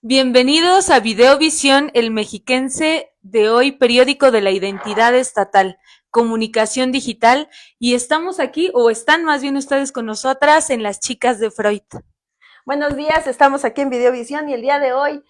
Bienvenidos a Videovisión, el mexiquense de hoy, periódico de la identidad estatal, comunicación digital, y estamos aquí, o están más bien ustedes con nosotras, en Las Chicas de Freud. Buenos días, estamos aquí en Videovisión y el día de hoy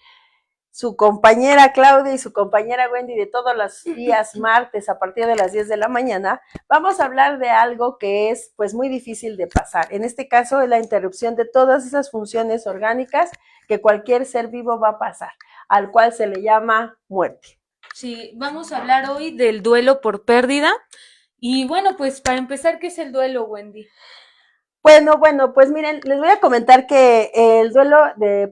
su compañera Claudia y su compañera Wendy de todos los días martes a partir de las 10 de la mañana, vamos a hablar de algo que es pues muy difícil de pasar. En este caso es la interrupción de todas esas funciones orgánicas que cualquier ser vivo va a pasar, al cual se le llama muerte. Sí, vamos a hablar hoy del duelo por pérdida. Y bueno, pues para empezar, ¿qué es el duelo, Wendy? Bueno, pues miren, les voy a comentar que el duelo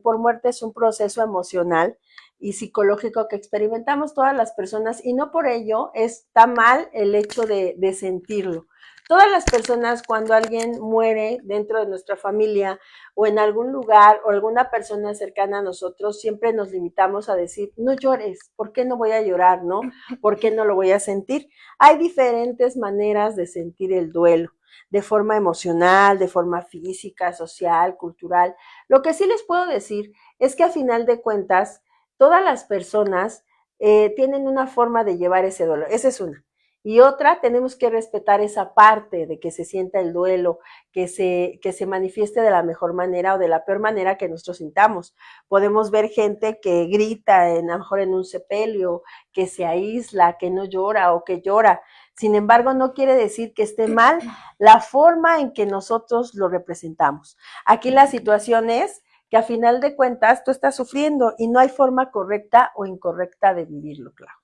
por muerte es un proceso emocional y psicológico que experimentamos todas las personas y no por ello está mal el hecho de sentirlo. Todas las personas cuando alguien muere dentro de nuestra familia o en algún lugar o alguna persona cercana a nosotros, siempre nos limitamos a decir, no llores, ¿por qué no voy a llorar, no? ¿Por qué no lo voy a sentir? Hay diferentes maneras de sentir el duelo de forma emocional, de forma física, social, cultural. Lo que sí les puedo decir es que a final de cuentas, todas las personas tienen una forma de llevar ese dolor. Esa es una. Y otra, tenemos que respetar esa parte de que se sienta el duelo, que se manifieste de la mejor manera o de la peor manera que nosotros sintamos. Podemos ver gente que grita, a lo mejor en un sepelio, que se aísla, que no llora o que llora. Sin embargo, no quiere decir que esté mal la forma en que nosotros lo representamos. Aquí la situación es que a final de cuentas tú estás sufriendo y no hay forma correcta o incorrecta de vivirlo, claro.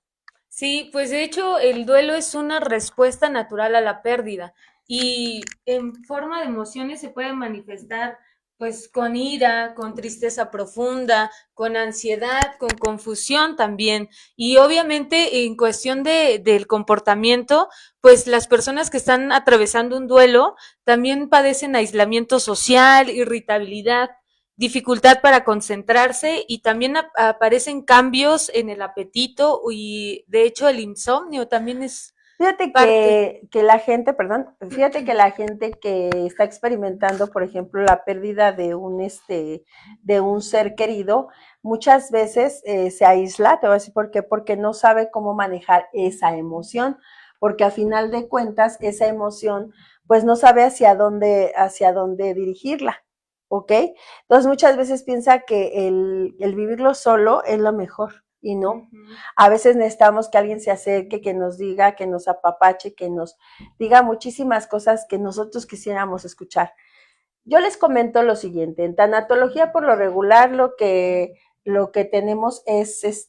Sí, pues de hecho el duelo es una respuesta natural a la pérdida y en forma de emociones se puede manifestar pues con ira, con tristeza profunda, con ansiedad, con confusión también. Y obviamente en cuestión del comportamiento, pues las personas que están atravesando un duelo también padecen aislamiento social, irritabilidad, dificultad para concentrarse y también aparecen cambios en el apetito y de hecho el insomnio también es Fíjate parte. que la gente, perdón, fíjate que la gente que está experimentando, por ejemplo, la pérdida de un ser querido, muchas veces se aísla, te voy a decir por qué, porque no sabe cómo manejar esa emoción, porque a final de cuentas esa emoción, pues no sabe hacia dónde dirigirla, ¿ok? Entonces muchas veces piensa que el vivirlo solo es lo mejor y no. Ujú. A veces necesitamos que alguien se acerque, que nos diga, que nos apapache, que nos diga muchísimas cosas que nosotros quisiéramos escuchar. Yo les comento lo siguiente, en tanatología por lo regular lo que tenemos es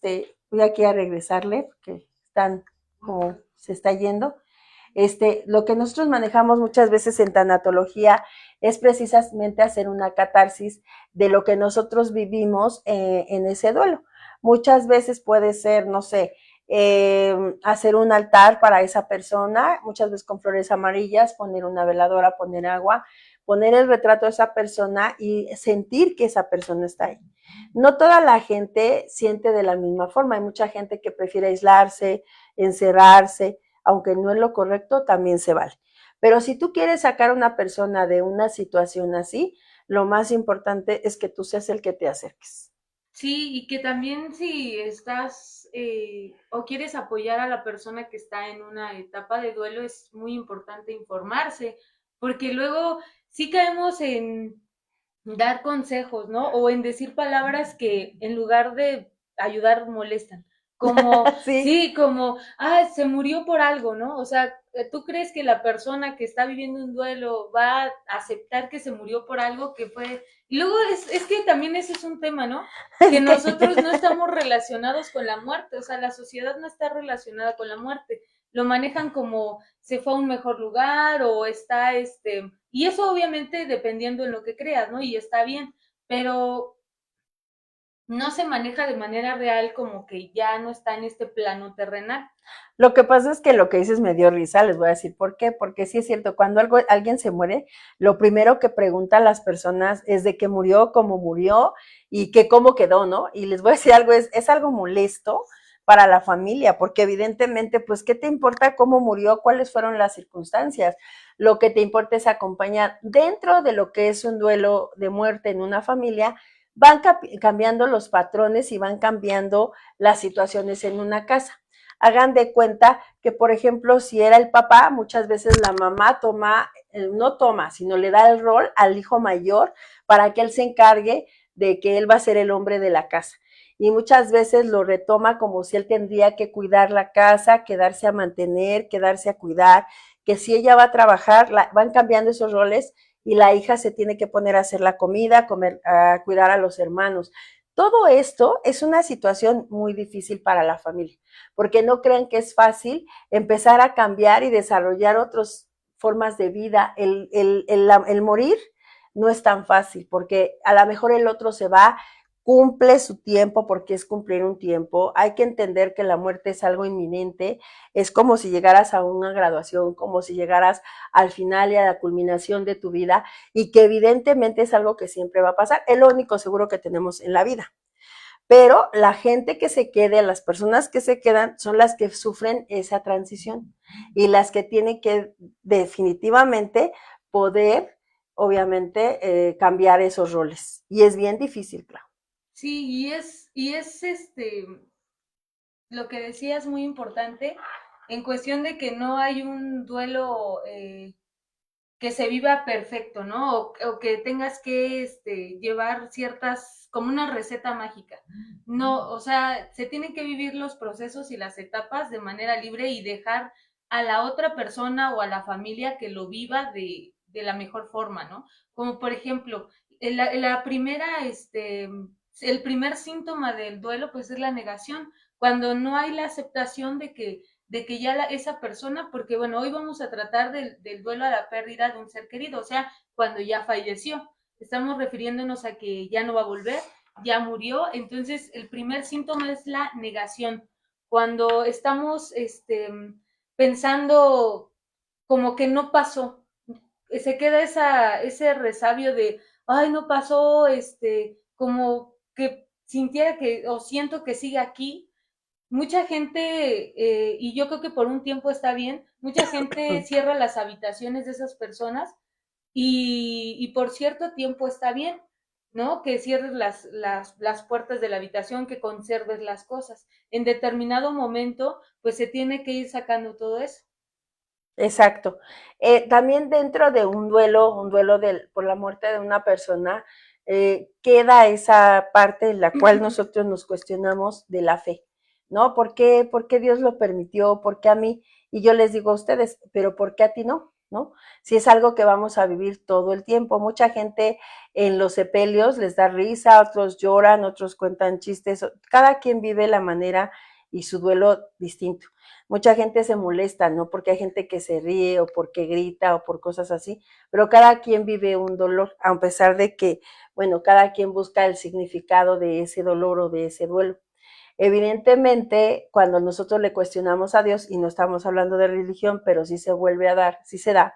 voy aquí a regresarle porque están como se está yendo. Lo que nosotros manejamos muchas veces en tanatología es precisamente hacer una catarsis de lo que nosotros vivimos en ese duelo. Muchas veces puede ser, no sé, hacer un altar para esa persona, muchas veces con flores amarillas, poner una veladora, poner agua, poner el retrato de esa persona y sentir que esa persona está ahí. No toda la gente siente de la misma forma, hay mucha gente que prefiere aislarse, encerrarse, aunque no es lo correcto, también se vale. Pero si tú quieres sacar a una persona de una situación así, lo más importante es que tú seas el que te acerques. Sí, y que también si estás o quieres apoyar a la persona que está en una etapa de duelo, es muy importante informarse, porque luego sí caemos en dar consejos, ¿no? O en decir palabras que en lugar de ayudar molestan. Como, Sí, sí, como, se murió por algo, ¿no? O sea, ¿tú crees que la persona que está viviendo un duelo va a aceptar que se murió por algo que fue... Y luego es que también ese es un tema, ¿no? Que es nosotros no que estamos relacionados con la muerte, o sea, la sociedad no está relacionada con la muerte. Lo manejan como se fue a un mejor lugar o está y eso obviamente dependiendo en lo que creas, ¿no? Y está bien, pero no se maneja de manera real como que ya no está en este plano terrenal. lo que pasa es que lo que dices me dio risa, les voy a decir por qué, porque sí es cierto, cuando alguien se muere, lo primero que preguntan las personas es de qué murió, cómo murió y que cómo quedó, ¿no? Y les voy a decir algo, es algo molesto para la familia, porque evidentemente, pues, ¿qué te importa cómo murió? ¿Cuáles fueron las circunstancias? Lo que te importa es acompañar dentro de lo que es un duelo de muerte en una familia, van cambiando los patrones y van cambiando las situaciones en una casa. Hagan de cuenta que, por ejemplo, si era el papá, muchas veces la mamá toma, no toma, sino le da el rol al hijo mayor para que él se encargue de que él va a ser el hombre de la casa. Y muchas veces lo retoma como si él tendría que cuidar la casa, quedarse a mantener, quedarse a cuidar, que si ella va a trabajar, van cambiando esos roles y la hija se tiene que poner a hacer la comida, a cuidar a los hermanos. Todo esto es una situación muy difícil para la familia, porque no crean que es fácil empezar a cambiar y desarrollar otras formas de vida. El morir no es tan fácil, porque a lo mejor el otro se va, cumple su tiempo porque es cumplir un tiempo. Hay que entender que la muerte es algo inminente, es como si llegaras a una graduación, como si llegaras al final y a la culminación de tu vida, y que evidentemente es algo que siempre va a pasar, es lo único seguro que tenemos en la vida. Pero la gente que se quede, las personas que se quedan, son las que sufren esa transición y las que tienen que definitivamente poder, obviamente, cambiar esos roles. Y es bien difícil, claro. Sí, y es lo que decías muy importante en cuestión de que no hay un duelo que se viva perfecto, ¿no? O que tengas que llevar ciertas, como una receta mágica. No, o sea, se tienen que vivir los procesos y las etapas de manera libre y dejar a la otra persona o a la familia que lo viva de la mejor forma, ¿no? Como por ejemplo, la primera, el primer síntoma del duelo, pues es la negación, cuando no hay la aceptación de que ya esa persona, porque bueno, hoy vamos a tratar del duelo a la pérdida de un ser querido, o sea, cuando ya falleció. Estamos refiriéndonos a que ya no va a volver, ya murió, entonces el primer síntoma es la negación. Cuando estamos pensando como que no pasó, se queda ese resabio de, ay, no pasó, como que sintiera que, o siento que sigue aquí. Mucha gente, y yo creo que por un tiempo está bien, mucha gente cierra las habitaciones de esas personas y por cierto tiempo está bien, ¿no? Que cierres las puertas de la habitación, que conserves las cosas. En determinado momento, pues se tiene que ir sacando todo eso. Exacto. También dentro de un duelo por la muerte de una persona, queda esa parte en la cual nosotros nos cuestionamos de la fe, ¿no? ¿Por qué Dios lo permitió? ¿Por qué a mí? Y yo les digo a ustedes, pero ¿por qué a ti no? ¿No? Si es algo que vamos a vivir todo el tiempo. Mucha gente en los sepelios les da risa, otros lloran, otros cuentan chistes, cada quien vive la manera y su duelo distinto. Mucha gente se molesta, ¿no? Porque hay gente que se ríe o porque grita o por cosas así, pero cada quien vive un dolor, a pesar de que, bueno, cada quien busca el significado de ese dolor o de ese duelo. Evidentemente, cuando nosotros le cuestionamos a Dios, y no estamos hablando de religión, pero sí se vuelve a dar, sí se da,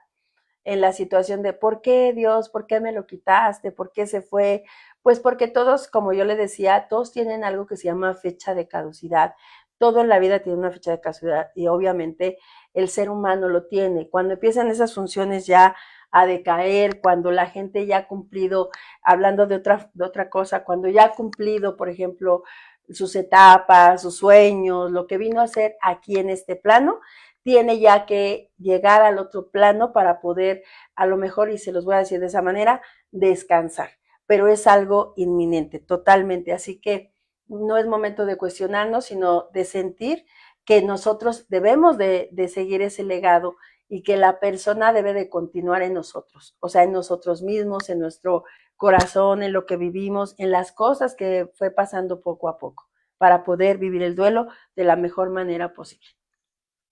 en la situación de ¿por qué Dios? ¿Por qué me lo quitaste? ¿Por qué se fue? Pues porque todos, como yo le decía, todos tienen algo que se llama fecha de caducidad. Todo en la vida tiene una fecha de caducidad y obviamente el ser humano lo tiene. Cuando empiezan esas funciones ya a decaer, cuando la gente ya ha cumplido, hablando de otra cosa, cuando ya ha cumplido, por ejemplo, sus etapas, sus sueños, lo que vino a hacer aquí en este plano, tiene ya que llegar al otro plano para poder, a lo mejor, y se los voy a decir de esa manera, descansar. Pero es algo inminente, totalmente. Así que no es momento de cuestionarnos, sino de sentir que nosotros debemos de seguir ese legado y que la persona debe de continuar en nosotros, o sea, en nosotros mismos, en nuestro corazón, en lo que vivimos, en las cosas que fue pasando poco a poco, para poder vivir el duelo de la mejor manera posible.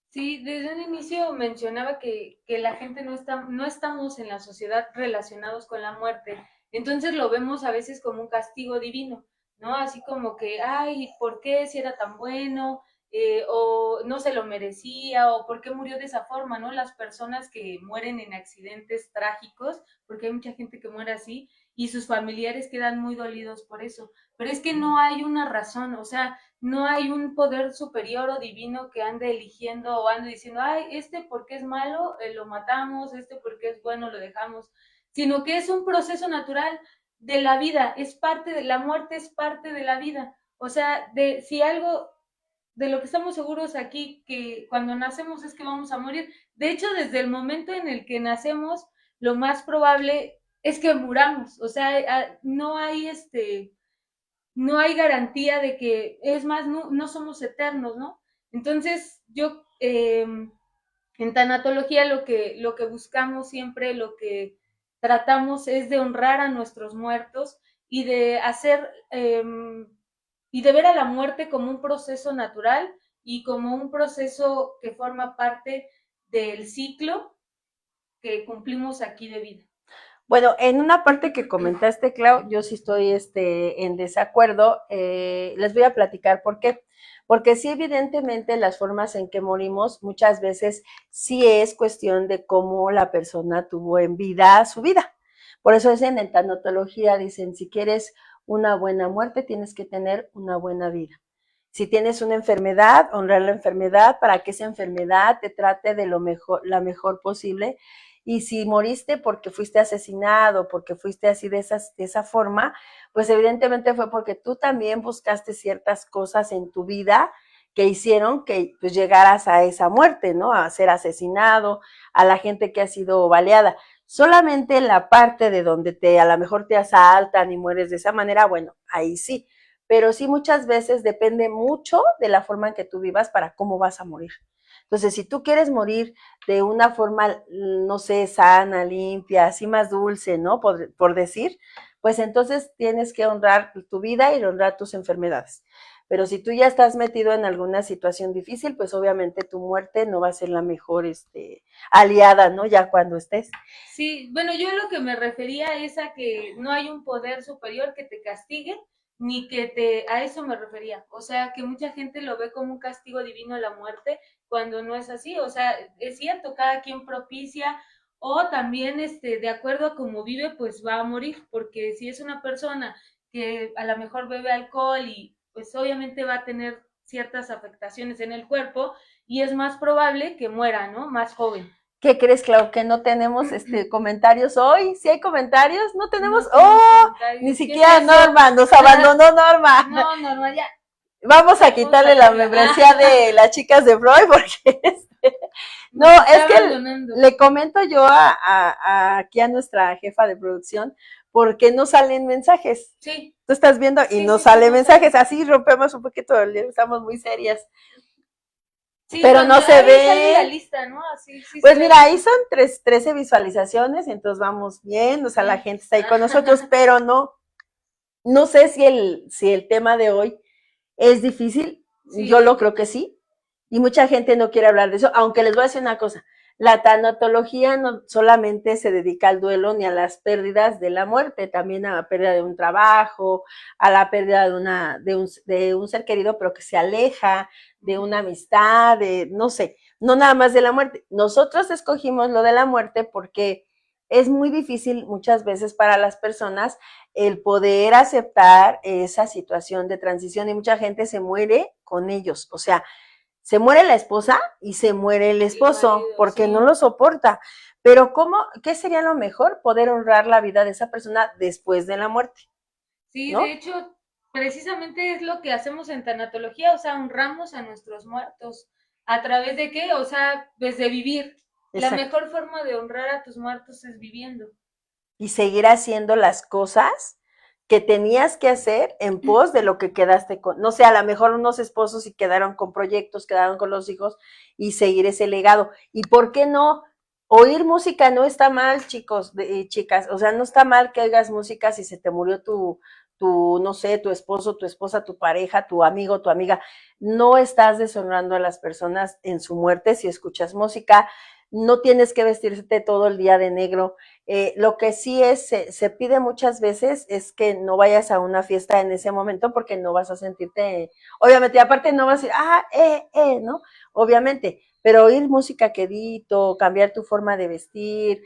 Sí, desde un inicio mencionaba que la gente no estamos en la sociedad relacionados con la muerte, entonces lo vemos a veces como un castigo divino, ¿no? Así como que, ay, ¿por qué si era tan bueno? O no se lo merecía, o por qué murió de esa forma, ¿no? Las personas que mueren en accidentes trágicos, porque hay mucha gente que muere así, y sus familiares quedan muy dolidos por eso, pero es que no hay una razón, o sea, no hay un poder superior o divino que ande eligiendo o ande diciendo, ay, este porque es malo, lo matamos, este porque es bueno, lo dejamos, sino que es un proceso natural. de la vida, es parte de la muerte, es parte de la vida. O sea, de si algo de lo que estamos seguros aquí, que cuando nacemos es que vamos a morir. De hecho, desde el momento en el que nacemos, lo más probable es que muramos. O sea, no hay no hay garantía de que, es más, no somos eternos, ¿no? Entonces, yo en tanatología lo que buscamos siempre, lo que tratamos es de honrar a nuestros muertos y de hacer y de ver a la muerte como un proceso natural y como un proceso que forma parte del ciclo que cumplimos aquí de vida. Bueno, en una parte que comentaste, Clau, yo sí estoy en desacuerdo. Les voy a platicar por qué. Porque sí, evidentemente, las formas en que morimos muchas veces sí es cuestión de cómo la persona tuvo en vida su vida. Por eso es en tanatología, dicen, si quieres una buena muerte, tienes que tener una buena vida. Si tienes una enfermedad, honrar la enfermedad para que esa enfermedad te trate de lo mejor, la mejor posible. Y si moriste porque fuiste asesinado, porque fuiste así de esa forma, pues evidentemente fue porque tú también buscaste ciertas cosas en tu vida que hicieron que pues llegaras a esa muerte, ¿no? A ser asesinado, a la gente que ha sido baleada. Solamente la parte de donde a lo mejor te asaltan y mueres de esa manera, bueno, ahí sí. Pero sí muchas veces depende mucho de la forma en que tú vivas para cómo vas a morir. Entonces, si tú quieres morir de una forma, no sé, sana, limpia, así más dulce, ¿no? Por decir, pues entonces tienes que honrar tu vida y honrar tus enfermedades. Pero si tú ya estás metido en alguna situación difícil, pues obviamente tu muerte no va a ser la mejor aliada, ¿no? Ya cuando estés. Sí, bueno, yo lo que me refería es a que no hay un poder superior que te castigue, ni que a eso me refería. O sea, que mucha gente lo ve como un castigo divino la muerte, cuando no es así. O sea, es cierto, cada quien propicia o también, de acuerdo a cómo vive, pues va a morir, porque si es una persona que a lo mejor bebe alcohol y pues obviamente va a tener ciertas afectaciones en el cuerpo y es más probable que muera, ¿no? Más joven. ¿Qué crees, Clau? Que no tenemos comentarios hoy. ¿Sí hay comentarios? No tenemos. No tenemos ¡Oh! Ni comentarios. ¿Qué es siquiera eso? Norma, nos abandonó Norma. No, Norma, ya. Vamos a Vamos a quitarle la sacarla. membresía de las chicas de Freud porque no, Nos es está que abandonando. le comento yo aquí a nuestra jefa de producción porque no salen mensajes. Sí, Tú estás viendo y sí, no sí, sí, sale no mensajes, sale. así rompemos un poquito, estamos muy serias, Sí, pero cuando no se ahí sale la ve. lista, ¿no? Así sí se Pues ve mira, ahí bien. son 13 visualizaciones, entonces vamos bien, o sea, la Sí. gente está ahí con nosotros, pero no sé si el tema de hoy es difícil, yo Sí, lo creo que sí, y mucha gente no quiere hablar de eso, aunque les voy a decir una cosa, la tanatología no solamente se dedica al duelo ni a las pérdidas de la muerte, también a la pérdida de un trabajo, a la pérdida de un ser querido, pero que se aleja, de una amistad, de, no sé, no nada más de la muerte. Nosotros escogimos lo de la muerte porque es muy difícil muchas veces para las personas el poder aceptar esa situación de transición y mucha gente se muere con ellos, o sea, se muere la esposa y se muere el el esposo marido, porque no sí. lo soporta. Pero ¿cómo, qué sería lo mejor? Poder honrar la vida de esa persona después de la muerte, Sí, de ¿no? hecho, precisamente es lo que hacemos en tanatología, o sea, honramos a nuestros muertos. ¿A través de qué? O sea, desde vivir. La Exacto. mejor forma de honrar a tus muertos es viviendo. Y seguir haciendo las cosas que tenías que hacer en pos de lo que quedaste con, no sé, a lo mejor unos esposos y quedaron con proyectos, quedaron con los hijos y seguir ese legado. ¿Y por qué no? Oír música no está mal, chicos y chicas, o sea, no está mal que oigas música si se te murió no sé, tu esposo, tu esposa, tu pareja, tu amigo, tu amiga. No estás deshonrando a las personas en su muerte si escuchas música, no tienes que vestirte todo el día de negro. Lo que sí se pide muchas veces es que no vayas a una fiesta en ese momento porque no vas a sentirte, obviamente, y aparte no vas a decir, ¿no? Obviamente, pero oír música quedito, cambiar tu forma de vestir,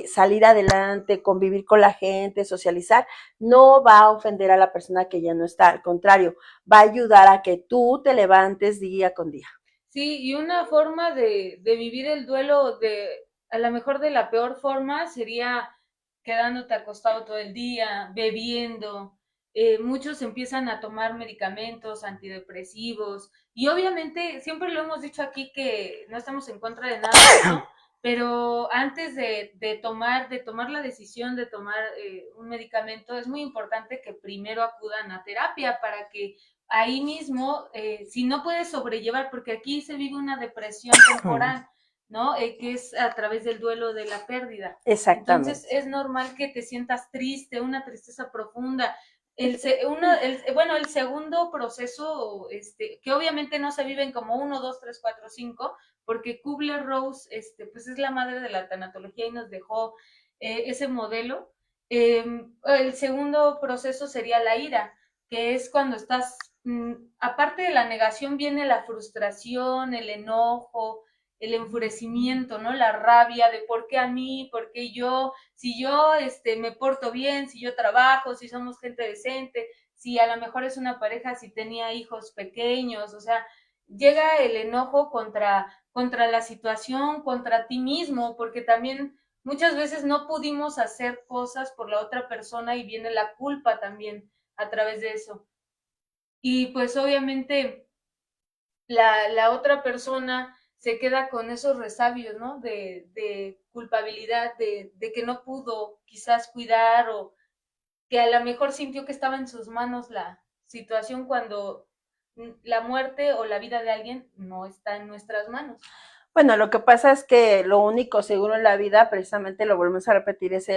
salir adelante, convivir con la gente, socializar, no va a ofender a la persona que ya no está, al contrario, va a ayudar a que tú te levantes día con día. Sí, y una forma de vivir el duelo a lo mejor de la peor forma sería quedándote acostado todo el día, bebiendo. Muchos empiezan a tomar medicamentos antidepresivos y obviamente siempre lo hemos dicho aquí que no estamos en contra de nada de eso, pero antes de tomar la decisión de tomar un medicamento, es muy importante que primero acudan a terapia para que ahí mismo, si no puedes sobrellevar, porque aquí se vive una depresión temporal, ¿no? Que es a través del duelo de la pérdida. Entonces Exactamente. es normal que te sientas triste, una tristeza profunda. Bueno, el segundo proceso, que obviamente no se viven como 1, 2, 3, 4, 5, porque Kubler-Ross, pues es la madre de la tanatología y nos dejó ese modelo. El segundo proceso sería la ira, que es cuando estás, aparte de la negación, viene la frustración, el enojo, el enfurecimiento, ¿no? La rabia de por qué a mí, por qué yo, si yo me porto bien, si yo trabajo, si somos gente decente, si a lo mejor es una pareja, si tenía hijos pequeños, o sea, llega el enojo contra la situación, contra ti mismo, porque también muchas veces no pudimos hacer cosas por la otra persona y viene la culpa también a través de eso. Y pues obviamente la otra persona se queda con esos resabios, ¿no? De culpabilidad, de que no pudo quizás cuidar o que a lo mejor sintió que estaba en sus manos la situación cuando la muerte o la vida de alguien no está en nuestras manos. Bueno, lo que pasa es que lo único seguro en la vida, precisamente lo volvemos a repetir, es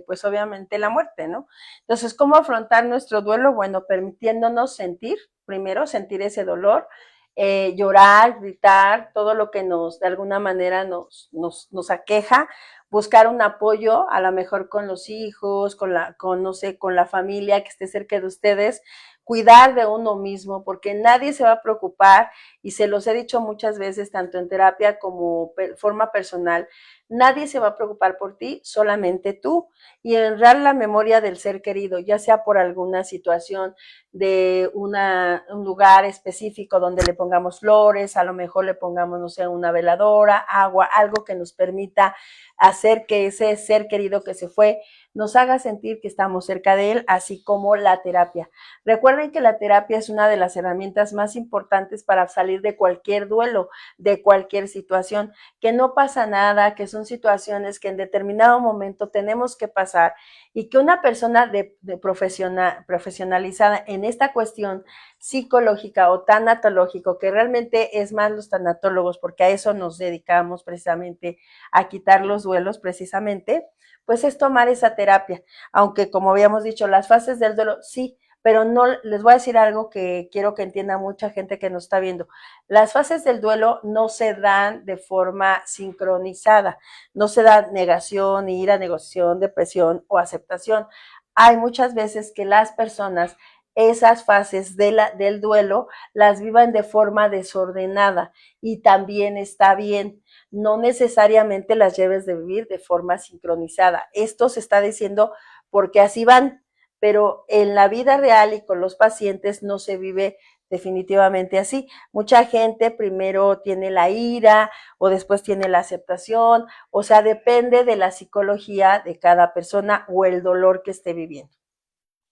pues obviamente la muerte, ¿no? Entonces, ¿cómo afrontar nuestro duelo? Bueno, permitiéndonos sentir, primero, sentir ese dolor, llorar, gritar, todo lo que de alguna manera nos aqueja, buscar un apoyo, a lo mejor con los hijos, no sé, con la familia que esté cerca de ustedes, cuidar de uno mismo, porque nadie se va a preocupar y se los he dicho muchas veces, tanto en terapia como forma personal, nadie se va a preocupar por ti, solamente tú. Y honrar la memoria del ser querido, ya sea por alguna situación de un lugar específico donde le pongamos flores, a lo mejor le pongamos, no sé, una veladora, agua, algo que nos permita hacer que ese ser querido que se fue nos haga sentir que estamos cerca de él, así como la terapia. Recuerden que la terapia es una de las herramientas más importantes para salir de cualquier duelo, de cualquier situación, que no pasa nada, que son situaciones que en determinado momento tenemos que pasar y que una persona profesionalizada en esta cuestión psicológica o tanatológico, que realmente es más los tanatólogos, porque a eso nos dedicamos precisamente, a quitar los duelos precisamente, pues es tomar esa terapia. Aunque como habíamos dicho, las fases del duelo, sí, pero no les voy a decir algo que quiero que entienda mucha gente que nos está viendo. Las fases del duelo no se dan de forma sincronizada, no se da negación, ira, negociación, depresión o aceptación. Hay muchas veces que las personas esas fases del duelo las vivan de forma desordenada y también está bien. No necesariamente las lleves de vivir de forma sincronizada. Esto se está diciendo porque así van, pero en la vida real y con los pacientes no se vive definitivamente así. Mucha gente primero tiene la ira o después tiene la aceptación, o sea, depende de la psicología de cada persona o el dolor que esté viviendo.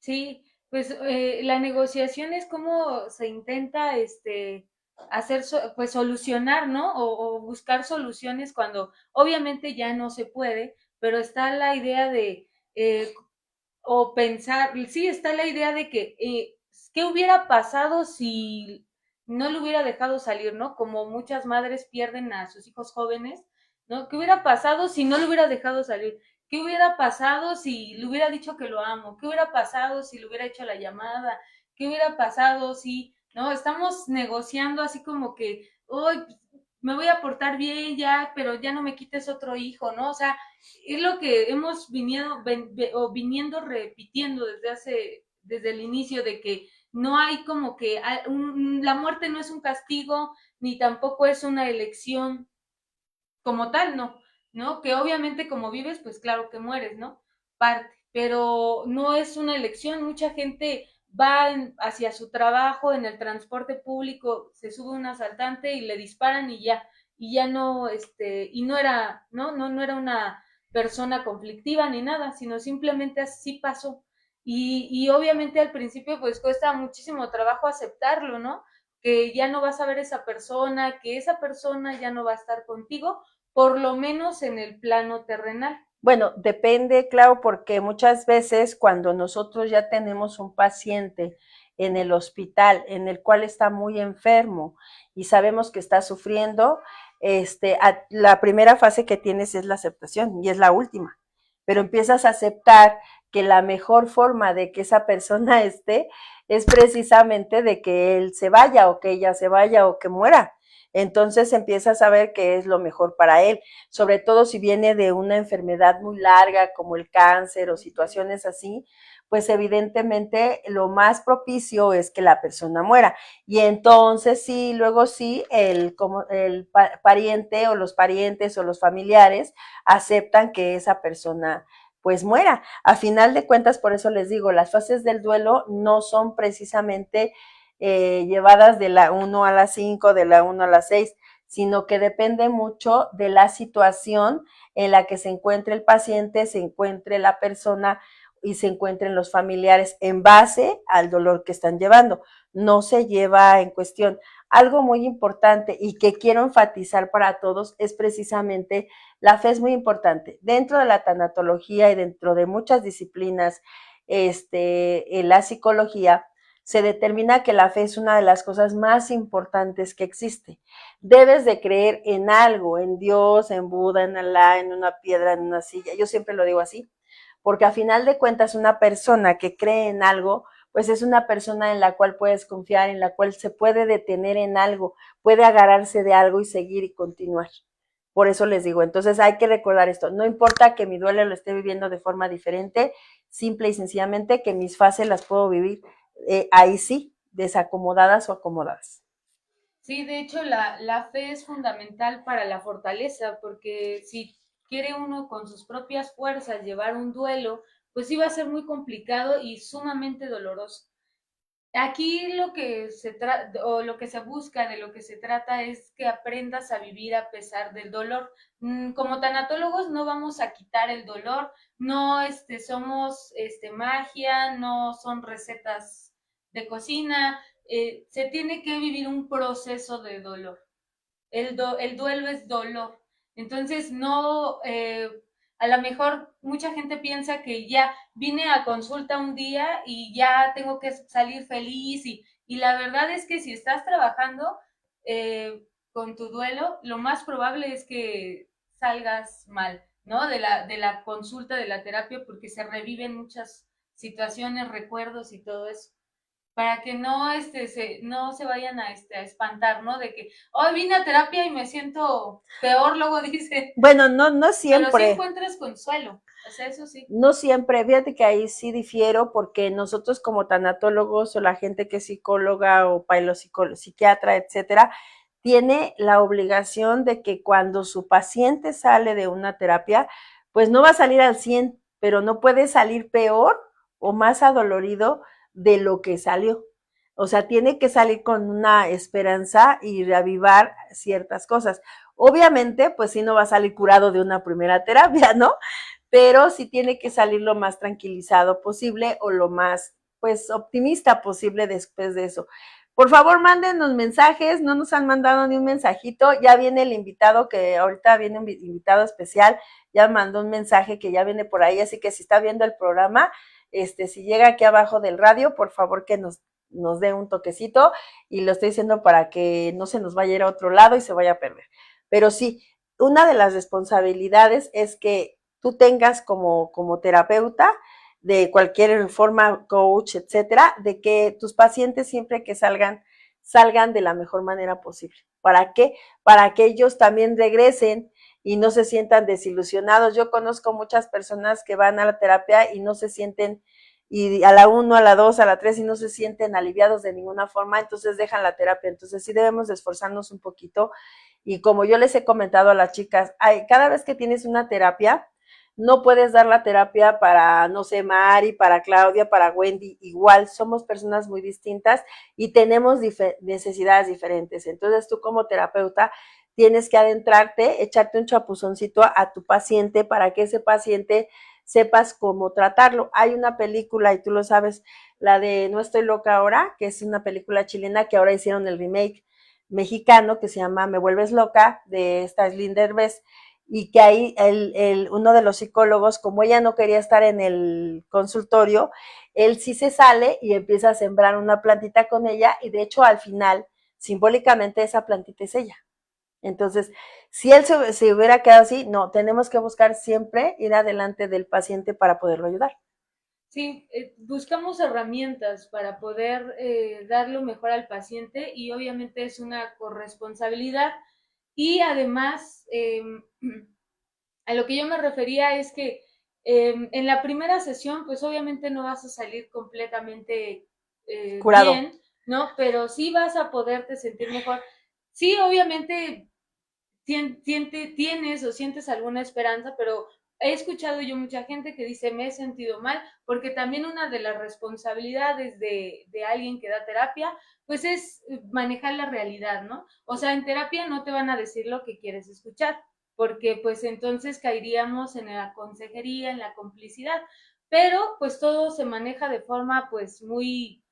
Sí, pues la negociación es como se intenta hacer, pues solucionar, ¿no? O buscar soluciones cuando obviamente ya no se puede, pero está la idea de, eh, o pensar, sí, está la idea de que, ¿qué hubiera pasado si no le hubiera dejado salir, ¿no? Como muchas madres pierden a sus hijos jóvenes, ¿no? ¿Qué hubiera pasado si no le hubiera dejado salir? ¿Qué hubiera pasado si le hubiera dicho que lo amo? ¿Qué hubiera pasado si le hubiera hecho la llamada? ¿Qué hubiera pasado si, no? Estamos negociando así como que, hoy me voy a portar bien ya, pero ya no me quites otro hijo, ¿no? O sea, es lo que hemos viniendo repitiendo desde el inicio de que no hay como que la muerte no es un castigo ni tampoco es una elección como tal, no, ¿no? Que obviamente como vives, pues claro que mueres, ¿no? Parte, pero no es una elección. Mucha gente va hacia su trabajo en el transporte público, se sube un asaltante y le disparan y ya no, y no era, no era una persona conflictiva ni nada, sino simplemente así pasó. Y obviamente al principio pues cuesta muchísimo trabajo aceptarlo, ¿no? Que ya no vas a ver esa persona, que esa persona ya no va a estar contigo, por lo menos en el plano terrenal. Bueno, depende, claro, porque muchas veces cuando nosotros ya tenemos un paciente en el hospital en el cual está muy enfermo y sabemos que está sufriendo, la primera fase que tienes es la aceptación y es la última, pero empiezas a aceptar que la mejor forma de que esa persona esté es precisamente de que él se vaya o que ella se vaya o que muera. Entonces empiezas a ver qué es lo mejor para él, sobre todo si viene de una enfermedad muy larga como el cáncer o situaciones así, pues evidentemente lo más propicio es que la persona muera. Y entonces sí, luego sí, como el pariente o los parientes o los familiares aceptan que esa persona pues muera. A final de cuentas, por eso les digo, las fases del duelo no son precisamente llevadas de la 1 a la 5, de la 1 a la 6, sino que depende mucho de la situación en la que se encuentre el paciente, se encuentre la persona y se encuentren los familiares en base al dolor que están llevando. No se lleva en cuestión. Algo muy importante y que quiero enfatizar para todos es precisamente la fe es muy importante. Dentro de la tanatología y dentro de muchas disciplinas, en la psicología, se determina que la fe es una de las cosas más importantes que existe. Debes de creer en algo, en Dios, en Buda, en Alá, en una piedra, en una silla. Yo siempre lo digo así, porque a final de cuentas una persona que cree en algo, pues es una persona en la cual puedes confiar, en la cual se puede detener en algo, puede agarrarse de algo y seguir y continuar. Por eso les digo, entonces hay que recordar esto, no importa que mi duelo lo esté viviendo de forma diferente, simple y sencillamente que mis fases las puedo vivir ahí sí, desacomodadas o acomodadas. Sí, de hecho la fe es fundamental para la fortaleza, porque si quiere uno con sus propias fuerzas llevar un duelo, pues sí va a ser muy complicado y sumamente doloroso. Aquí lo que se trata o lo que se busca, de lo que se trata es que aprendas a vivir a pesar del dolor. Como tanatólogos no vamos a quitar el dolor, no somos magia, no son recetas de cocina, se tiene que vivir un proceso de dolor. El duelo es dolor. Entonces, no, a lo mejor mucha gente piensa que ya vine a consulta un día y ya tengo que salir feliz y la verdad es que si estás trabajando con tu duelo, lo más probable es que salgas mal, ¿no? De la consulta, de la terapia, porque se reviven muchas situaciones, recuerdos y todo eso para que no, no se vayan a espantar, ¿no? De que hoy vine a terapia y me siento peor, luego dice, Bueno, no, no pero sí siempre. encuentras consuelo, o sea, eso sí. No siempre, fíjate que ahí sí difiero porque nosotros como tanatólogos o la gente que es psicóloga o psiquiatra, etcétera, tiene la obligación de que cuando su paciente sale de una terapia, pues no va a salir al 100, pero no puede salir peor o más adolorido de lo que salió. O sea, tiene que salir con una esperanza y reavivar ciertas cosas. Obviamente, pues sí no va a salir curado de una primera terapia, ¿no? Pero sí tiene que salir lo más tranquilizado posible o lo más, pues, optimista posible después de eso. Por favor, mándenos mensajes, no nos han mandado ni un mensajito, ya viene el invitado, que ahorita viene un invitado especial, ya mandó un mensaje que ya viene por ahí, así que si está viendo el programa, si llega aquí abajo del radio, por favor que nos dé un toquecito, y lo estoy diciendo para que no se nos vaya a ir a otro lado y se vaya a perder. Pero sí, una de las responsabilidades es que tú tengas como terapeuta de cualquier forma, coach, etcétera, de que tus pacientes siempre que salgan de la mejor manera posible. ¿Para qué? Para que ellos también regresen y no se sientan desilusionados. Yo conozco muchas personas que van a la terapia y no se sienten, y a la 1, a la 2, a la 3 y no se sienten aliviados de ninguna forma, entonces dejan la terapia. Entonces sí debemos de esforzarnos un poquito y como yo les he comentado a las chicas, cada vez que tienes una terapia, no puedes dar la terapia para, no sé, Mari, para Claudia, para Wendy, igual somos personas muy distintas y tenemos necesidades diferentes. Entonces tú como terapeuta tienes que adentrarte, echarte un chapuzoncito a tu paciente para que ese paciente sepas cómo tratarlo. Hay una película, y tú lo sabes, la de No estoy loca ahora, que es una película chilena que ahora hicieron el remake mexicano, que se llama Me vuelves loca, de esta Slim Derbez, y que ahí uno de los psicólogos, como ella no quería estar en el consultorio, él sí se sale y empieza a sembrar una plantita con ella, y de hecho al final, simbólicamente, esa plantita es ella. Entonces, si él se hubiera quedado así, no, tenemos que buscar siempre ir adelante del paciente para poderlo ayudar. Sí, buscamos herramientas para poder dar lo mejor al paciente y obviamente es una corresponsabilidad y además a lo que yo me refería es que en la primera sesión pues obviamente no vas a salir completamente Curado. bien, ¿no? Pero sí vas a poderte sentir mejor. Sí, obviamente tienes o sientes alguna esperanza, pero he escuchado yo mucha gente que dice me he sentido mal, porque también una de las responsabilidades de alguien que da terapia, pues es manejar la realidad, ¿no? O sea, en terapia no te van a decir lo que quieres escuchar, porque pues entonces caeríamos en la consejería, en la complicidad, pero pues todo se maneja de forma pues muy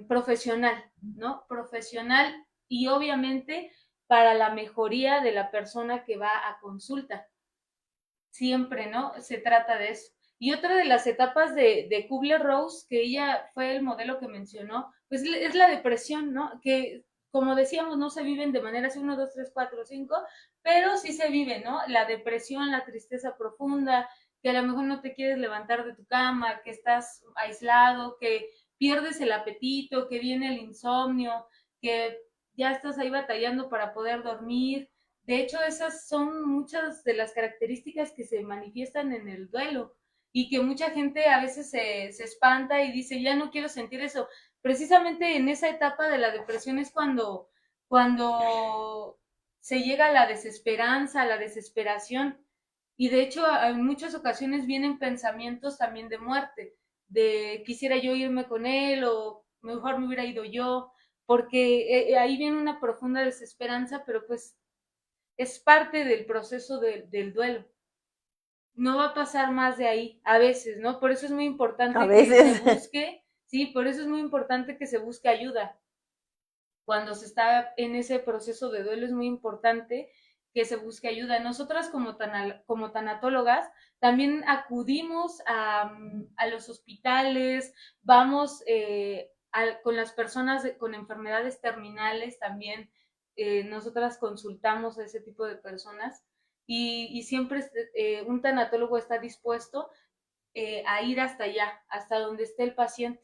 profesional, ¿no? Profesional y obviamente para la mejoría de la persona que va a consulta. Siempre, ¿no? Se trata de eso. Y otra de las etapas de Kubler-Ross, que ella fue el modelo que mencionó, pues es la depresión, ¿no? Que, como decíamos, no se viven de manera así 1, 2, 3, 4, 5, pero sí se vive, ¿no? La depresión, la tristeza profunda, que a lo mejor no te quieres levantar de tu cama, que estás aislado, que pierdes el apetito, que viene el insomnio, que ya estás ahí batallando para poder dormir. De hecho, esas son muchas de las características que se manifiestan en el duelo y que mucha gente a veces se espanta y dice, ya no quiero sentir eso. Precisamente en esa etapa de la depresión es cuando se llega a la desesperanza, a la desesperación. Y de hecho, en muchas ocasiones vienen pensamientos también de muerte, de quisiera yo irme con él o mejor me hubiera ido yo, porque ahí viene una profunda desesperanza, pero pues es parte del proceso del duelo. No va a pasar más de ahí, a veces, ¿no? Por eso es muy A importante que se veces. busque, sí, por eso es muy importante que se busque ayuda. Cuando se está en ese proceso de duelo es muy importante que se busque ayuda. Nosotras como tanatólogas también acudimos a los hospitales, vamos con las personas con enfermedades terminales también, nosotras consultamos a ese tipo de personas y siempre un tanatólogo está dispuesto a ir hasta allá, hasta donde esté el paciente,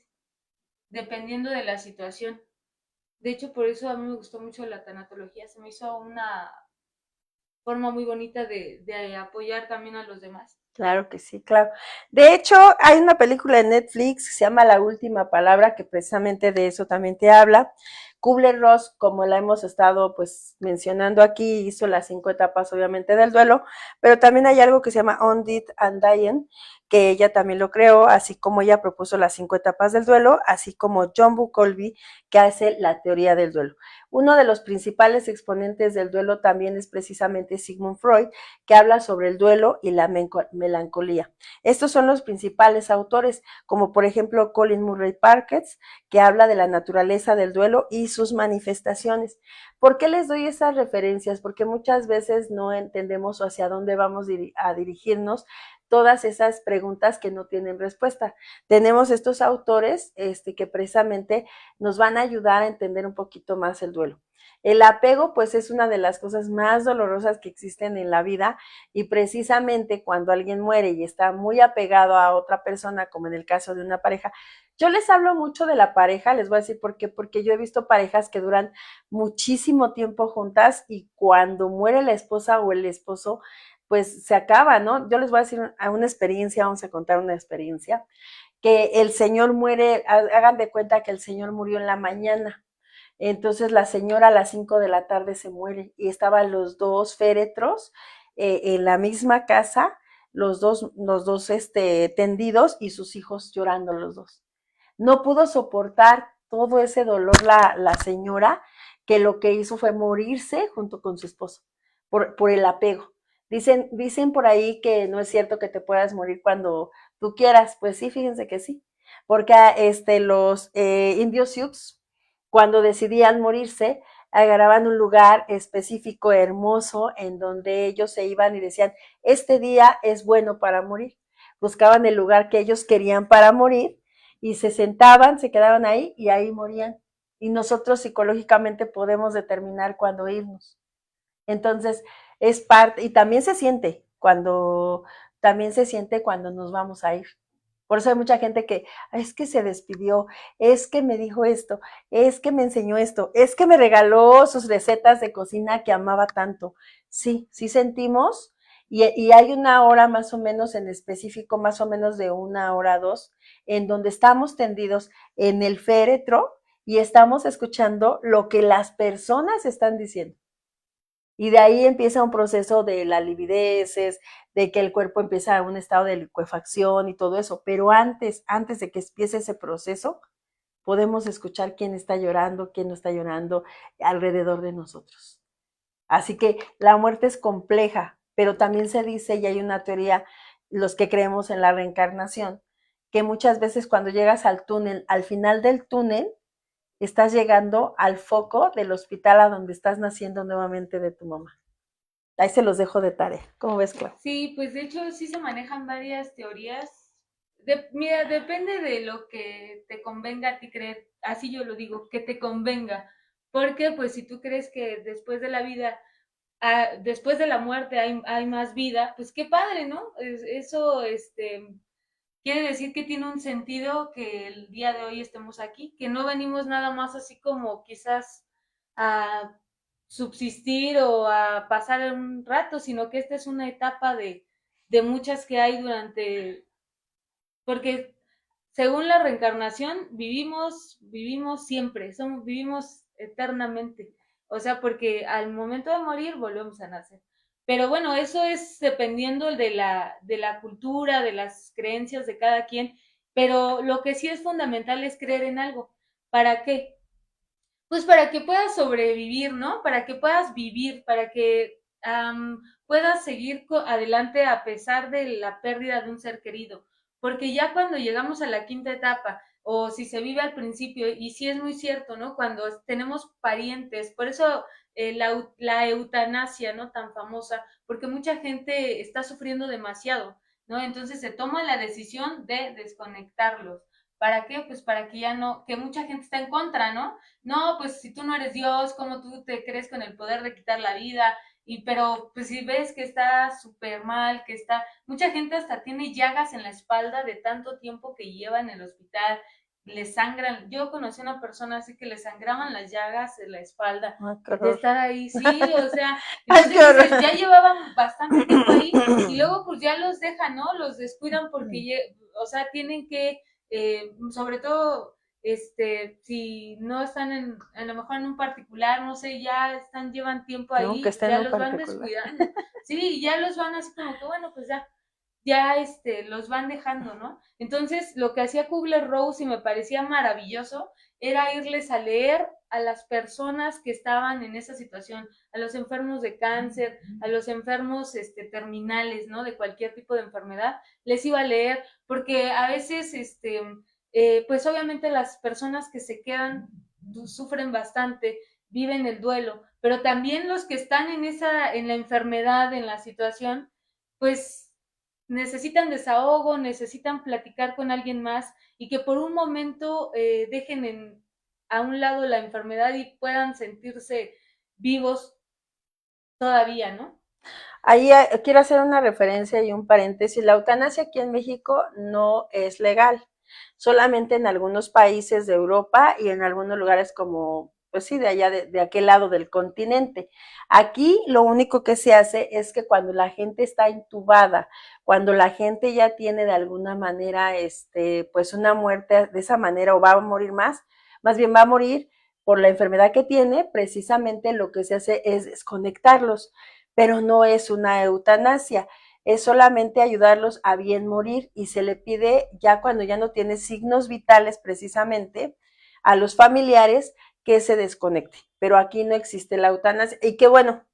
dependiendo de la situación. De hecho, por eso a mí me gustó mucho la tanatología, se me hizo una forma muy bonita de apoyar también a los demás. Claro que sí, claro. De hecho, hay una película de Netflix que se llama La Última Palabra, que precisamente de eso también te habla. Kubler-Ross, como la hemos estado pues mencionando aquí, hizo las 5 etapas obviamente del duelo, pero también hay algo que se llama On It and Dying, que ella también lo creó, así como ella propuso las 5 etapas del duelo, así como John Bowlby, que hace la teoría del duelo. Uno de los principales exponentes del duelo también es precisamente Sigmund Freud, que habla sobre el duelo y la melancolía. Estos son los principales autores, como por ejemplo Colin Murray Parkes, que habla de la naturaleza del duelo y sus manifestaciones. ¿Por qué les doy esas referencias? Porque muchas veces no entendemos hacia dónde vamos a dirigirnos todas esas preguntas que no tienen respuesta. Tenemos estos autores que precisamente nos van a ayudar a entender un poquito más el duelo. El apego, pues, es una de las cosas más dolorosas que existen en la vida y precisamente cuando alguien muere y está muy apegado a otra persona, como en el caso de una pareja, yo les hablo mucho de la pareja, les voy a decir por qué, porque yo he visto parejas que duran muchísimo tiempo juntas y cuando muere la esposa o el esposo, pues se acaba, ¿no? Yo les voy a decir una experiencia, vamos a contar una experiencia, que el señor muere, hagan de cuenta que el señor murió en la mañana. Entonces la señora a las 5 de la tarde se muere y estaban los dos féretros en la misma casa, los dos tendidos y sus hijos llorando los dos. No pudo soportar todo ese dolor la señora, que lo que hizo fue morirse junto con su esposo, por el apego. Dicen por ahí que no es cierto que te puedas morir cuando tú quieras. Pues sí, fíjense que sí, porque los indios Sioux, cuando decidían morirse, agarraban un lugar específico, hermoso, en donde ellos se iban y decían, este día es bueno para morir. Buscaban el lugar que ellos querían para morir y se sentaban, se quedaban ahí y ahí morían. Y nosotros psicológicamente podemos determinar cuándo irnos. Entonces, es parte, y también se siente cuando nos vamos a ir. Por eso hay mucha gente que es que se despidió, es que me dijo esto, es que me enseñó esto, es que me regaló sus recetas de cocina que amaba tanto. Sí, sí sentimos, y hay una hora más o menos en específico, más o menos de 1 hora, 2, en donde estamos tendidos en el féretro y estamos escuchando lo que las personas están diciendo. Y de ahí empieza un proceso de la livideces, de que el cuerpo empieza a un estado de licuefacción y todo eso. Pero antes de que empiece ese proceso, podemos escuchar quién está llorando, quién no está llorando alrededor de nosotros. Así que la muerte es compleja, pero también se dice, y hay una teoría, los que creemos en la reencarnación, que muchas veces cuando llegas al túnel, al final del túnel, estás llegando al foco del hospital a donde estás naciendo nuevamente de tu mamá. Ahí se los dejo de tarea. ¿Cómo ves, Clau? Sí, pues de hecho sí se manejan varias teorías. Mira, depende de lo que te convenga a ti creer, así yo lo digo, que te convenga. Porque pues si tú crees que después de la vida, después de la muerte hay más vida, pues qué padre, ¿no? Eso, quiere decir que tiene un sentido que el día de hoy estemos aquí, que no venimos nada más así como quizás a subsistir o a pasar un rato, sino que esta es una etapa de muchas que hay porque según la reencarnación vivimos siempre, vivimos eternamente, o sea, porque al momento de morir volvemos a nacer. Pero bueno, eso es dependiendo de la cultura, de las creencias de cada quien, pero lo que sí es fundamental es creer en algo. ¿Para qué? Pues para que puedas sobrevivir, ¿no? Para que puedas vivir, para que puedas seguir adelante a pesar de la pérdida de un ser querido. Porque ya cuando llegamos a la quinta etapa, o si se vive al principio, y sí es muy cierto, ¿no? Cuando tenemos parientes, por eso la eutanasia, ¿no? Tan famosa, porque mucha gente está sufriendo demasiado, ¿no? Entonces se toma la decisión de desconectarlos. ¿Para qué? Pues para que ya no, que mucha gente está en contra, ¿no? No, pues si tú no eres Dios, ¿cómo tú te crees con el poder de quitar la vida? Pero pues si ves que está súper mal, mucha gente hasta tiene llagas en la espalda de tanto tiempo que lleva en el hospital, le sangran, yo conocí a una persona así que le sangraban las llagas en la espalda Ay, qué de horror. estar ahí, sí, o sea, Ay, entonces qué horror. dices, ya llevaban bastante tiempo ahí y luego pues ya los dejan, ¿no? Los descuidan porque, o sea, tienen que, sobre todo si no están a lo mejor en un particular, no sé, llevan tiempo No, que ahí, esté en ya un los van particular. descuidando. Sí, ya los van así como que, bueno, pues ya los van dejando, ¿no? Entonces, lo que hacía Kubler-Ross y me parecía maravilloso era irles a leer a las personas que estaban en esa situación, a los enfermos de cáncer, a los enfermos terminales, ¿no? De cualquier tipo de enfermedad, les iba a leer, porque a veces, pues obviamente las personas que se quedan sufren bastante, viven el duelo, pero también los que están en la enfermedad, en la situación, pues necesitan desahogo, necesitan platicar con alguien más y que por un momento dejen a un lado la enfermedad y puedan sentirse vivos todavía, ¿no? Ahí quiero hacer una referencia y un paréntesis. La eutanasia aquí en México no es legal, solamente en algunos países de Europa y en algunos lugares como, pues sí, de allá, de aquel lado del continente. Aquí lo único que se hace es que cuando la gente está intubada, cuando la gente ya tiene de alguna manera, pues una muerte de esa manera o va a morir más bien va a morir por la enfermedad que tiene, precisamente lo que se hace es desconectarlos, pero no es una eutanasia, es solamente ayudarlos a bien morir y se le pide ya cuando ya no tiene signos vitales precisamente a los familiares que se desconecte. Pero aquí no existe la eutanasia. Y qué bueno,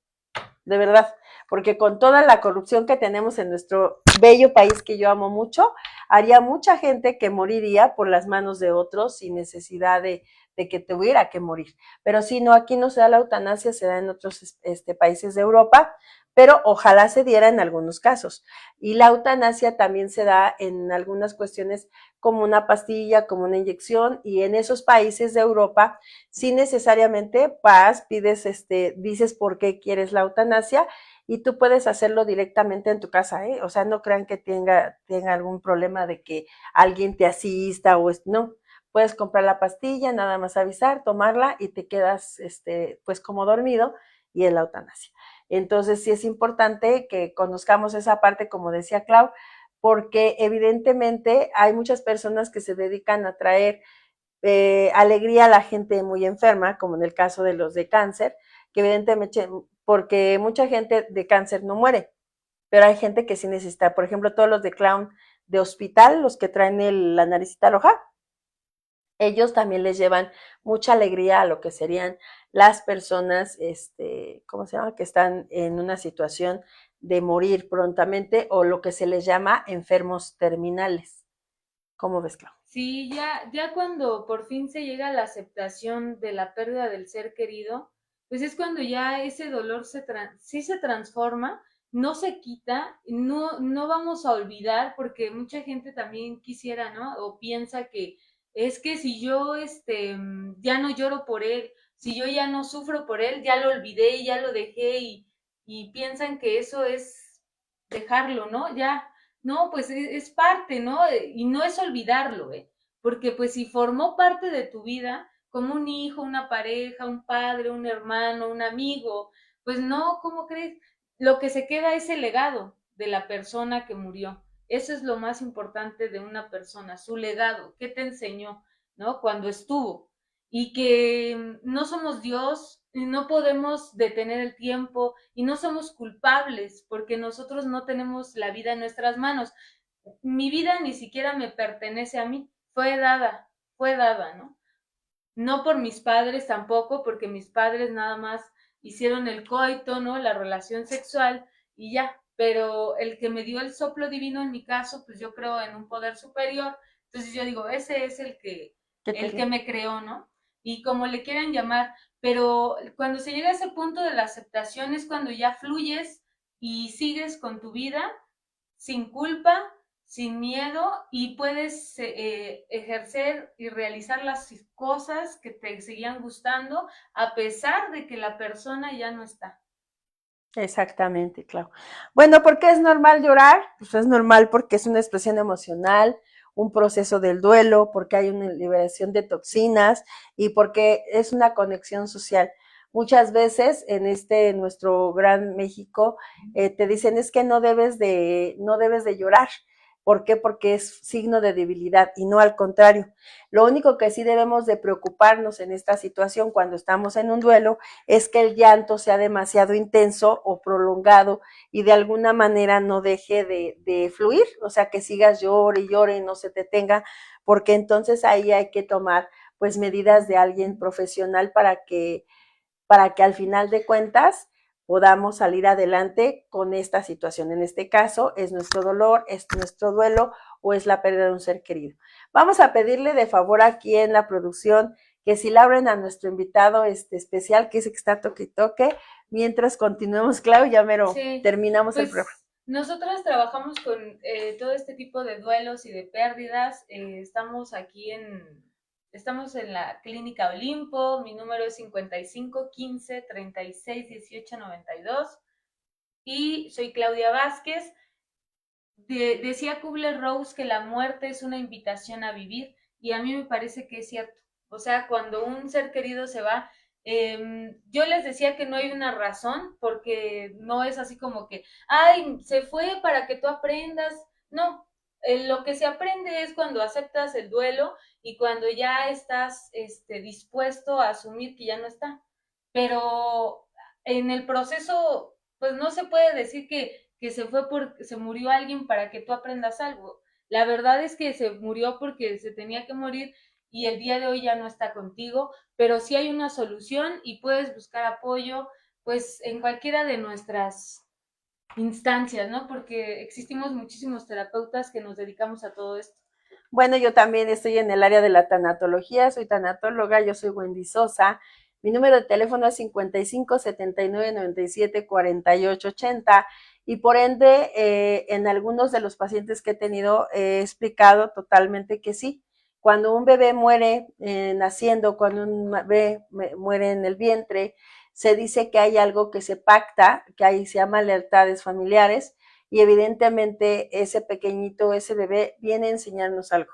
de verdad, porque con toda la corrupción que tenemos en nuestro bello país que yo amo mucho, haría mucha gente que moriría por las manos de otros sin necesidad de que tuviera que morir. Pero si no, aquí no se da la eutanasia, se da en otros países de Europa, pero ojalá se diera en algunos casos. Y la eutanasia también se da en algunas cuestiones como una pastilla, como una inyección, y en esos países de Europa, sí necesariamente vas, pides, dices por qué quieres la eutanasia, y tú puedes hacerlo directamente en tu casa, ¿eh? O sea, no crean que tenga algún problema de que alguien te asista no. Puedes comprar la pastilla, nada más avisar, tomarla y te quedas, pues como dormido, y es la eutanasia. Entonces sí es importante que conozcamos esa parte, como decía Clau, porque evidentemente hay muchas personas que se dedican a traer alegría a la gente muy enferma, como en el caso de los de cáncer, que evidentemente, porque mucha gente de cáncer no muere, pero hay gente que sí necesita, por ejemplo, todos los de clown de hospital, los que traen la naricita roja, ellos también les llevan mucha alegría a lo que serían las personas, ¿cómo se llama? Que están en una situación de morir prontamente o lo que se les llama enfermos terminales. ¿Cómo ves, Clau? Sí, ya cuando por fin se llega a la aceptación de la pérdida del ser querido, pues es cuando ya ese dolor sí se transforma, no se quita, no vamos a olvidar, porque mucha gente también quisiera, ¿no? O piensa que es que si yo ya no lloro por él, si yo ya no sufro por él, ya lo olvidé, ya lo dejé y piensan que eso es dejarlo, ¿no? Ya no, pues es parte, ¿no? Y no es olvidarlo, ¿eh? Porque pues si formó parte de tu vida, como un hijo, una pareja, un padre, un hermano, un amigo, pues no, ¿cómo crees? Lo que se queda es el legado de la persona que murió. Eso es lo más importante de una persona, su legado, qué te enseñó, ¿no? Cuando estuvo. Y que no somos Dios, y no podemos detener el tiempo y no somos culpables porque nosotros no tenemos la vida en nuestras manos. Mi vida ni siquiera me pertenece a mí, fue dada, ¿no? No por mis padres tampoco, porque mis padres nada más hicieron el coito, ¿no? La relación sexual y ya, pero el que me dio el soplo divino en mi caso, pues yo creo en un poder superior, entonces yo digo, ese es el que me creó, ¿no? Y como le quieran llamar, pero cuando se llega a ese punto de la aceptación es cuando ya fluyes y sigues con tu vida sin culpa, sin miedo y puedes ejercer y realizar las cosas que te seguían gustando a pesar de que la persona ya no está. Exactamente, claro. Bueno, ¿por qué es normal llorar? Pues es normal porque es una expresión emocional, un proceso del duelo, porque hay una liberación de toxinas y porque es una conexión social. Muchas veces en nuestro gran México te dicen es que no debes de llorar. ¿Por qué? Porque es signo de debilidad y no al contrario. Lo único que sí debemos de preocuparnos en esta situación cuando estamos en un duelo es que el llanto sea demasiado intenso o prolongado y de alguna manera no deje de fluir, o sea, que sigas llore y llore y no se detenga, porque entonces ahí hay que tomar pues medidas de alguien profesional para que al final de cuentas podamos salir adelante con esta situación. En este caso es nuestro dolor, es nuestro duelo o es la pérdida de un ser querido. Vamos a pedirle de favor aquí en la producción que si le abren a nuestro invitado especial, que dice que está toque y toque, mientras continuemos, Clau, ya mero Sí, terminamos el programa. pues nosotras trabajamos con todo este tipo de duelos y de pérdidas. Estamos en la Clínica Olimpo. Mi número es 55 15 36 18 92 y soy Claudia Vázquez. Decía Kubler-Ross que la muerte es una invitación a vivir y a mí me parece que es cierto. O sea, cuando un ser querido se va, yo les decía que no hay una razón porque no es así como que, ay, se fue para que tú aprendas. No, lo que se aprende es cuando aceptas el duelo y cuando ya estás dispuesto a asumir que ya no está. Pero en el proceso, pues no se puede decir que se fue porque se murió alguien para que tú aprendas algo. La verdad es que se murió porque se tenía que morir y el día de hoy ya no está contigo, pero sí hay una solución y puedes buscar apoyo pues en cualquiera de nuestras instancias, ¿no? Porque existimos muchísimos terapeutas que nos dedicamos a todo esto. Bueno, yo también estoy en el área de la tanatología, soy tanatóloga, yo soy Wendy Sosa. Mi número de teléfono es 55 79 97 48 80 y por ende en algunos de los pacientes que he tenido he explicado totalmente que sí. Cuando un bebé muere naciendo, cuando un bebé muere en el vientre, se dice que hay algo que se pacta, que ahí se llama lealtades familiares, y evidentemente ese pequeñito, ese bebé viene a enseñarnos algo.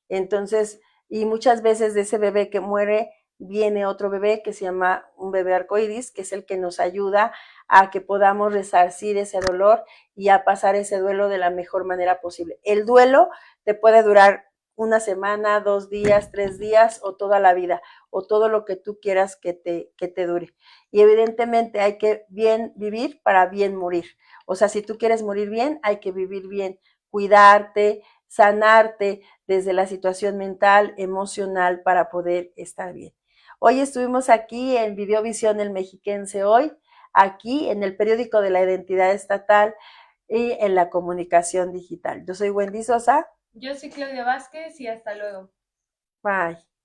Entonces, y muchas veces de ese bebé que muere viene otro bebé que se llama un bebé arcoíris, que es el que nos ayuda a que podamos resarcir ese dolor y a pasar ese duelo de la mejor manera posible. El duelo te puede durar una semana, 2 días, 3 días o toda la vida o todo lo que tú quieras que te dure. Y evidentemente hay que bien vivir para bien morir. O sea, si tú quieres morir bien, hay que vivir bien, cuidarte, sanarte desde la situación mental, emocional, para poder estar bien. Hoy estuvimos aquí en Videovisión El Mexiquense Hoy, aquí en el periódico de la identidad estatal y en la comunicación digital. Yo soy Wendy Sosa. Yo soy Claudia Vázquez y hasta luego. Bye.